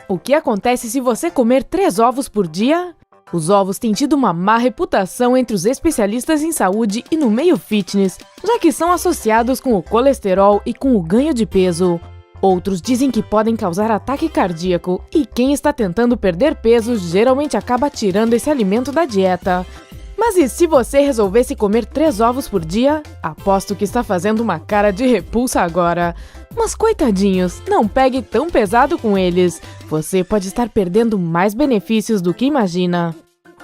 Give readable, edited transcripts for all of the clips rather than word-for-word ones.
O que acontece se você comer 3 ovos por dia? Os ovos têm tido uma má reputação entre os especialistas em saúde e no meio fitness, já que são associados com o colesterol e com o ganho de peso. Outros dizem que podem causar ataque cardíaco, e quem está tentando perder peso geralmente acaba tirando esse alimento da dieta. Mas e se você resolvesse comer 3 ovos por dia? Aposto que está fazendo uma cara de repulsa agora. Mas coitadinhos, não pegue tão pesado com eles. Você pode estar perdendo mais benefícios do que imagina.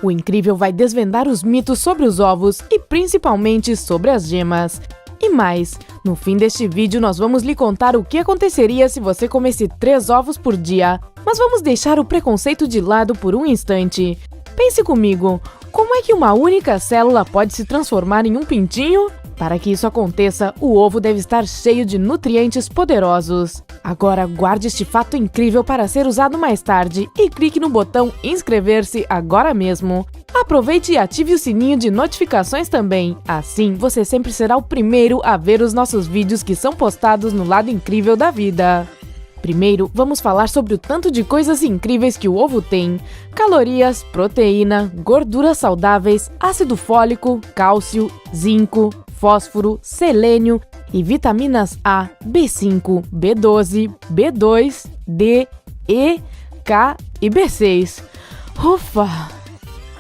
O Incrível vai desvendar os mitos sobre os ovos e principalmente sobre as gemas. E mais, no fim deste vídeo nós vamos lhe contar o que aconteceria se você comesse 3 ovos por dia. Mas vamos deixar o preconceito de lado por um instante. Pense comigo, como é que uma única célula pode se transformar em um pintinho? Para que isso aconteça, o ovo deve estar cheio de nutrientes poderosos. Agora guarde este fato incrível para ser usado mais tarde e clique no botão inscrever-se agora mesmo. Aproveite e ative o sininho de notificações também. Assim, você sempre será o primeiro a ver os nossos vídeos que são postados no lado incrível da vida. Primeiro, vamos falar sobre o tanto de coisas incríveis que o ovo tem: calorias, proteína, gorduras saudáveis, ácido fólico, cálcio, zinco, fósforo, selênio e vitaminas A, B5, B12, B2, D, E, K e B6. Ufa!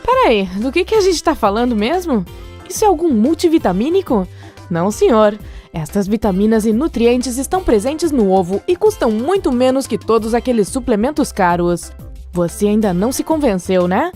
Peraí, do que a gente está falando mesmo? Isso é algum multivitamínico? Não, senhor. Estas vitaminas e nutrientes estão presentes no ovo e custam muito menos que todos aqueles suplementos caros. Você ainda não se convenceu, né?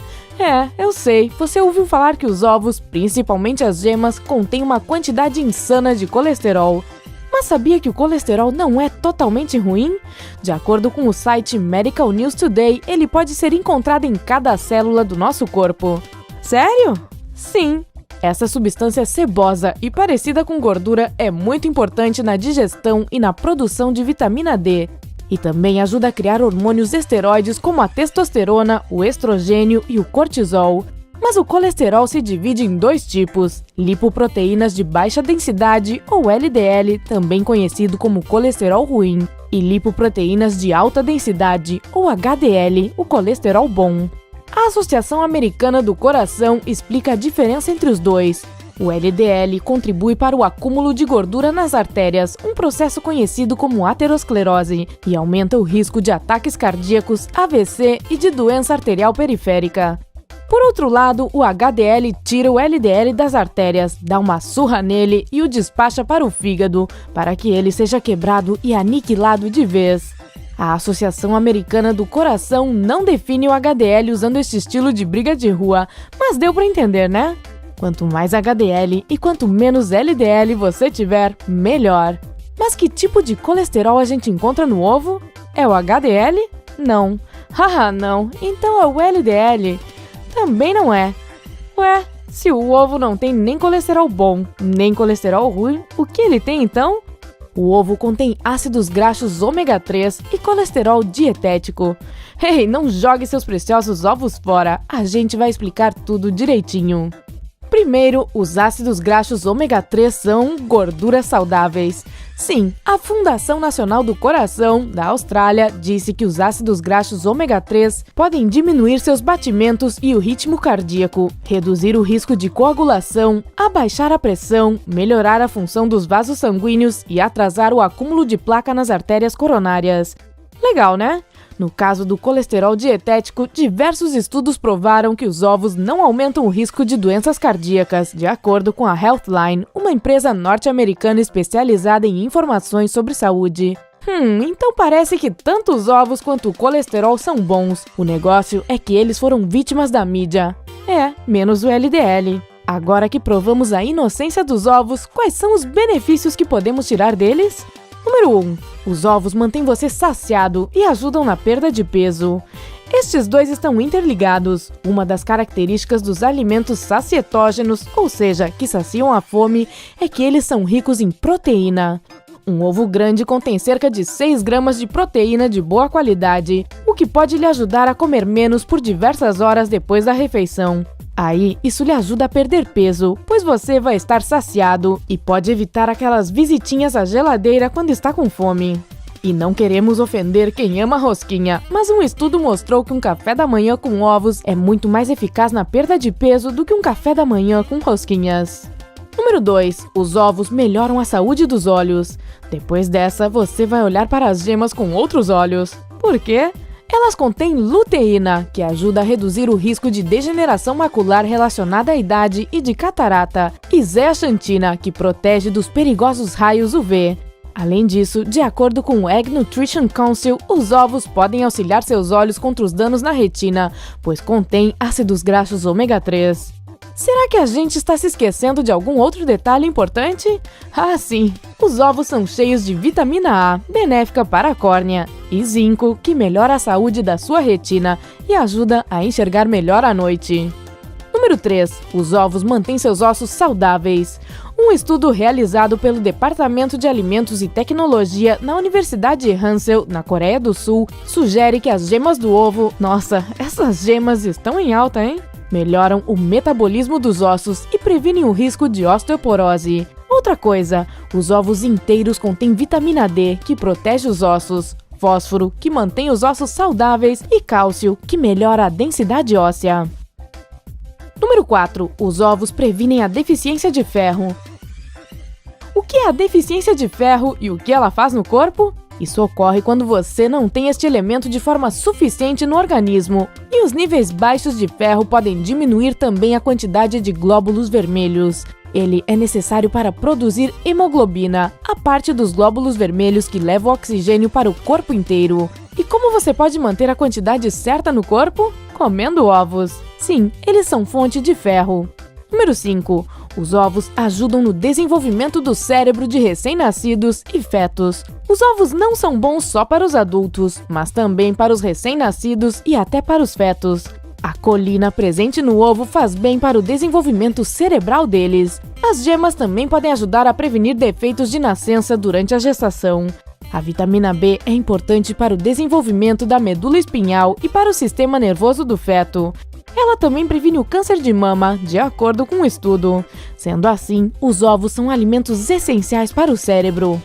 Eu sei, você ouviu falar que os ovos, principalmente as gemas, contêm uma quantidade insana de colesterol. Mas sabia que o colesterol não é totalmente ruim? De acordo com o site Medical News Today, ele pode ser encontrado em cada célula do nosso corpo. Sério? Sim. Essa substância sebosa e parecida com gordura é muito importante na digestão e na produção de vitamina D. E também ajuda a criar hormônios esteroides como a testosterona, o estrogênio e o cortisol. Mas o colesterol se divide em 2 tipos: lipoproteínas de baixa densidade, ou LDL, também conhecido como colesterol ruim, e lipoproteínas de alta densidade, ou HDL, o colesterol bom. A Associação Americana do Coração explica a diferença entre os dois. O LDL contribui para o acúmulo de gordura nas artérias, um processo conhecido como aterosclerose, e aumenta o risco de ataques cardíacos, AVC e de doença arterial periférica. Por outro lado, o HDL tira o LDL das artérias, dá uma surra nele e o despacha para o fígado, para que ele seja quebrado e aniquilado de vez. A Associação Americana do Coração não define o HDL usando este estilo de briga de rua, mas deu para entender, né? Quanto mais HDL e quanto menos LDL você tiver, melhor. Mas que tipo de colesterol a gente encontra no ovo? É o HDL? Não. Haha, não. Então é o LDL? Também não é. Ué, se o ovo não tem nem colesterol bom, nem colesterol ruim, o que ele tem então? O ovo contém ácidos graxos ômega 3 e colesterol dietético. Ei, não jogue seus preciosos ovos fora, a gente vai explicar tudo direitinho. Primeiro, os ácidos graxos ômega 3 são gorduras saudáveis. Sim, a Fundação Nacional do Coração, da Austrália, disse que os ácidos graxos ômega 3 podem diminuir seus batimentos e o ritmo cardíaco, reduzir o risco de coagulação, abaixar a pressão, melhorar a função dos vasos sanguíneos e atrasar o acúmulo de placa nas artérias coronárias. Legal, né? No caso do colesterol dietético, diversos estudos provaram que os ovos não aumentam o risco de doenças cardíacas, de acordo com a Healthline, uma empresa norte-americana especializada em informações sobre saúde. Então parece que tanto os ovos quanto o colesterol são bons. O negócio é que eles foram vítimas da mídia. Menos o LDL. Agora que provamos a inocência dos ovos, quais são os benefícios que podemos tirar deles? Número 1. Os ovos mantêm você saciado e ajudam na perda de peso. Estes dois estão interligados. Uma das características dos alimentos sacietógenos, ou seja, que saciam a fome, é que eles são ricos em proteína. Um ovo grande contém cerca de 6 gramas de proteína de boa qualidade, o que pode lhe ajudar a comer menos por diversas horas depois da refeição. Aí, isso lhe ajuda a perder peso, pois você vai estar saciado e pode evitar aquelas visitinhas à geladeira quando está com fome. E não queremos ofender quem ama rosquinha, mas um estudo mostrou que um café da manhã com ovos é muito mais eficaz na perda de peso do que um café da manhã com rosquinhas. Número 2. Os ovos melhoram a saúde dos olhos. Depois dessa, você vai olhar para as gemas com outros olhos. Por quê? Elas contêm luteína, que ajuda a reduzir o risco de degeneração macular relacionada à idade e de catarata, e zeaxantina, que protege dos perigosos raios UV. Além disso, de acordo com o Egg Nutrition Council, os ovos podem auxiliar seus olhos contra os danos na retina, pois contêm ácidos graxos ômega 3. Será que a gente está se esquecendo de algum outro detalhe importante? Ah, sim! Os ovos são cheios de vitamina A, benéfica para a córnea, e zinco, que melhora a saúde da sua retina e ajuda a enxergar melhor à noite. Número 3. Os ovos mantêm seus ossos saudáveis. Um estudo realizado pelo Departamento de Alimentos e Tecnologia na Universidade Hansel, na Coreia do Sul, sugere que as gemas do ovo... Nossa, essas gemas estão em alta, hein? Melhoram o metabolismo dos ossos e previnem o risco de osteoporose. Outra coisa, os ovos inteiros contêm vitamina D, que protege os ossos, fósforo, que mantém os ossos saudáveis, e cálcio, que melhora a densidade óssea. Número 4. Os ovos previnem a deficiência de ferro. O que é a deficiência de ferro e o que ela faz no corpo? Isso ocorre quando você não tem este elemento de forma suficiente no organismo, e os níveis baixos de ferro podem diminuir também a quantidade de glóbulos vermelhos. Ele é necessário para produzir hemoglobina, a parte dos glóbulos vermelhos que leva o oxigênio para o corpo inteiro. E como você pode manter a quantidade certa no corpo? Comendo ovos. Sim, eles são fonte de ferro. Número 5. Os ovos ajudam no desenvolvimento do cérebro de recém-nascidos e fetos. Os ovos não são bons só para os adultos, mas também para os recém-nascidos e até para os fetos. A colina presente no ovo faz bem para o desenvolvimento cerebral deles. As gemas também podem ajudar a prevenir defeitos de nascença durante a gestação. A vitamina B é importante para o desenvolvimento da medula espinhal e para o sistema nervoso do feto. Ela também previne o câncer de mama, de acordo com um estudo. Sendo assim, os ovos são alimentos essenciais para o cérebro.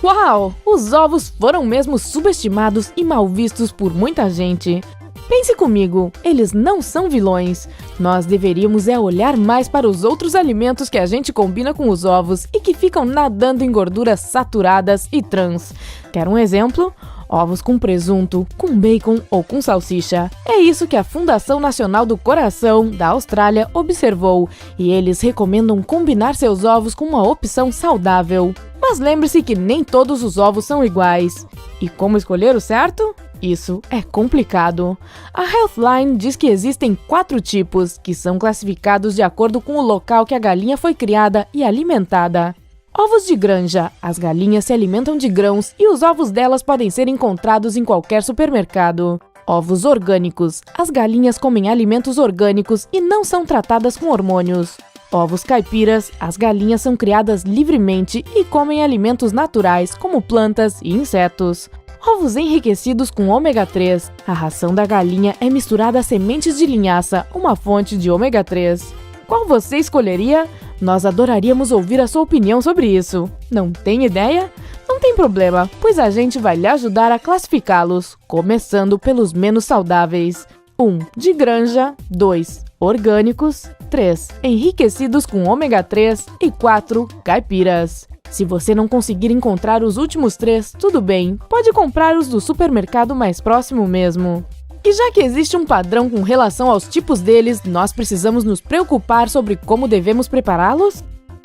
Uau! Os ovos foram mesmo subestimados e mal vistos por muita gente. Pense comigo, eles não são vilões. Nós deveríamos olhar mais para os outros alimentos que a gente combina com os ovos e que ficam nadando em gorduras saturadas e trans. Quer um exemplo? Ovos com presunto, com bacon ou com salsicha. É isso que a Fundação Nacional do Coração, da Austrália, observou, e eles recomendam combinar seus ovos com uma opção saudável. Mas lembre-se que nem todos os ovos são iguais. E como escolher o certo? Isso é complicado. A Healthline diz que existem 4 tipos, que são classificados de acordo com o local que a galinha foi criada e alimentada. Ovos de granja. As galinhas se alimentam de grãos e os ovos delas podem ser encontrados em qualquer supermercado. Ovos orgânicos. As galinhas comem alimentos orgânicos e não são tratadas com hormônios. Ovos caipiras. As galinhas são criadas livremente e comem alimentos naturais, como plantas e insetos. Ovos enriquecidos com ômega 3. A ração da galinha é misturada a sementes de linhaça, uma fonte de ômega 3. Qual você escolheria? Nós adoraríamos ouvir a sua opinião sobre isso. Não tem ideia? Não tem problema, pois a gente vai lhe ajudar a classificá-los, começando pelos menos saudáveis. 1. De granja. 2. Orgânicos. 3. Enriquecidos com ômega 3. E 4. Caipiras. Se você não conseguir encontrar os últimos 3, tudo bem, pode comprar os do supermercado mais próximo mesmo. E já que existe um padrão com relação aos tipos deles, nós precisamos nos preocupar sobre como devemos prepará-los?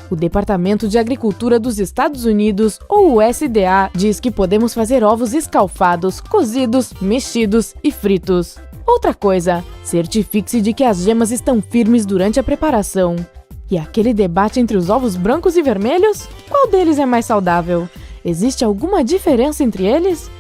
O Departamento de Agricultura dos Estados Unidos, ou o USDA, diz que podemos fazer ovos escalfados, cozidos, mexidos e fritos. Outra coisa, certifique-se de que as gemas estão firmes durante a preparação. E aquele debate entre os ovos brancos e vermelhos? Qual deles é mais saudável? Existe alguma diferença entre eles?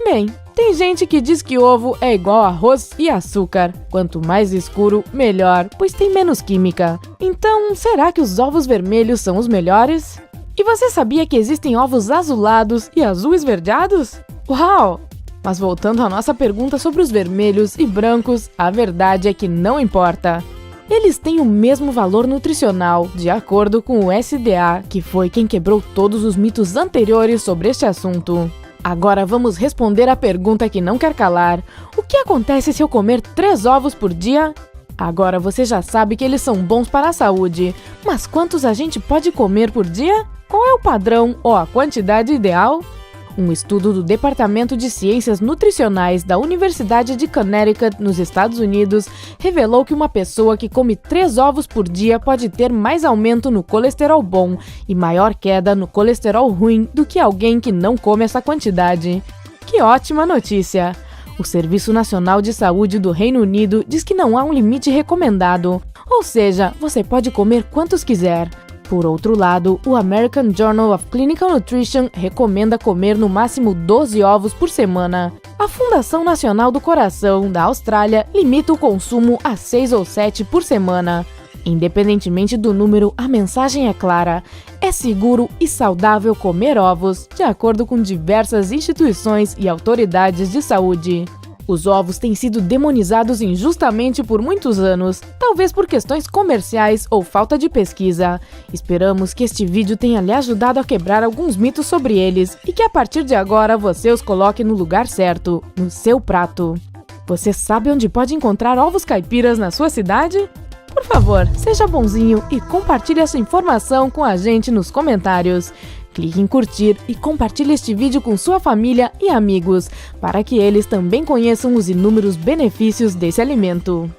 Bem, tem gente que diz que ovo é igual a arroz e açúcar. Quanto mais escuro, melhor, pois tem menos química. Então, será que os ovos vermelhos são os melhores? E você sabia que existem ovos azulados e azul esverdeados? Uau! Mas voltando à nossa pergunta sobre os vermelhos e brancos, a verdade é que não importa. Eles têm o mesmo valor nutricional, de acordo com o USDA, que foi quem quebrou todos os mitos anteriores sobre este assunto. Agora vamos responder a pergunta que não quer calar. O que acontece se eu comer 3 ovos por dia? Agora você já sabe que eles são bons para a saúde, mas quantos a gente pode comer por dia? Qual é o padrão ou a quantidade ideal? Um estudo do Departamento de Ciências Nutricionais da Universidade de Connecticut, nos Estados Unidos, revelou que uma pessoa que come 3 ovos por dia pode ter mais aumento no colesterol bom e maior queda no colesterol ruim do que alguém que não come essa quantidade. Que ótima notícia! O Serviço Nacional de Saúde do Reino Unido diz que não há um limite recomendado, ou seja, você pode comer quantos quiser. Por outro lado, o American Journal of Clinical Nutrition recomenda comer no máximo 12 ovos por semana. A Fundação Nacional do Coração, da Austrália, limita o consumo a 6 ou 7 por semana. Independentemente do número, a mensagem é clara: é seguro e saudável comer ovos, de acordo com diversas instituições e autoridades de saúde. Os ovos têm sido demonizados injustamente por muitos anos, talvez por questões comerciais ou falta de pesquisa. Esperamos que este vídeo tenha lhe ajudado a quebrar alguns mitos sobre eles e que a partir de agora você os coloque no lugar certo, no seu prato. Você sabe onde pode encontrar ovos caipiras na sua cidade? Por favor, seja bonzinho e compartilhe essa informação com a gente nos comentários. Clique em curtir e compartilhe este vídeo com sua família e amigos, para que eles também conheçam os inúmeros benefícios desse alimento.